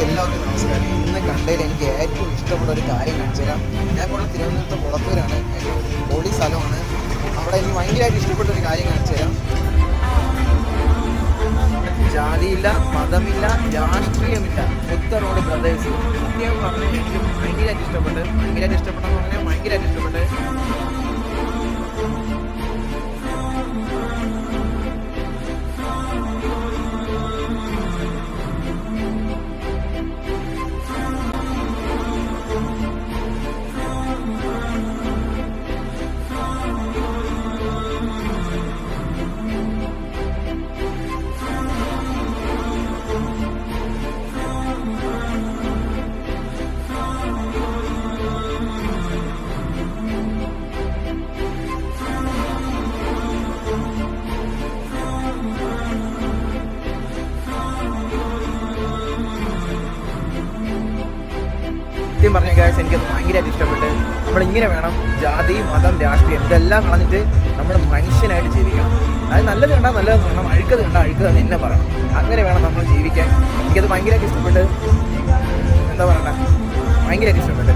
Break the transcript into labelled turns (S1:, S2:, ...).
S1: എല്ലാവർക്കും നമസ്കാരം. ഇന്ന് കണ്ടതിൽ എനിക്ക് ഏറ്റവും ഇഷ്ടപ്പെട്ട ഒരു കാര്യം കാണിച്ചു തരാം. ഞാൻ ഇവിടെ തിരുവനന്തപുരത്ത് കുളത്തൂരാണ്, പൊളി സ്ഥലമാണ്. അവിടെ എനിക്ക് ഭയങ്കരമായിട്ട് ഇഷ്ടപ്പെട്ട ഒരു കാര്യം കാണിച്ചു തരാം. ജാതിയില്ല, മതമില്ല, രാഷ്ട്രീയമില്ല, റോഡ് ബ്രദേഴ്സ്. സത്യം പറഞ്ഞാൽ എനിക്ക് ഭയങ്കരമായിട്ട് ഇഷ്ടപ്പെട്ടെന്ന് പറഞ്ഞാൽ ഭയങ്കരമായിട്ട് ഇഷ്ടപ്പെട്ട്. സത്യം പറഞ്ഞ കാര്യം എനിക്കത് ഭയങ്കരമായിട്ട് ഇഷ്ടപ്പെട്ട്. നമ്മളിങ്ങനെ വേണം, ജാതി, മതം, രാഷ്ട്രീയം ഇതെല്ലാം കളഞ്ഞിട്ട് നമ്മൾ മനുഷ്യനായിട്ട് ജീവിക്കണം. അത് നല്ലത് കണ്ടാൽ നല്ലത് പറയണം, അഴുക്കത് കണ്ടാൽ അഴുക്കതെന്ന് എന്നെ പറയണം. അങ്ങനെ വേണം നമ്മൾ ജീവിക്കാൻ. എനിക്കത് ഭയങ്കരമായിട്ട് ഇഷ്ടപ്പെട്ട്. എന്താ പറയണ്ട, ഭയങ്കരമായിട്ട് ഇഷ്ടപ്പെട്ട്.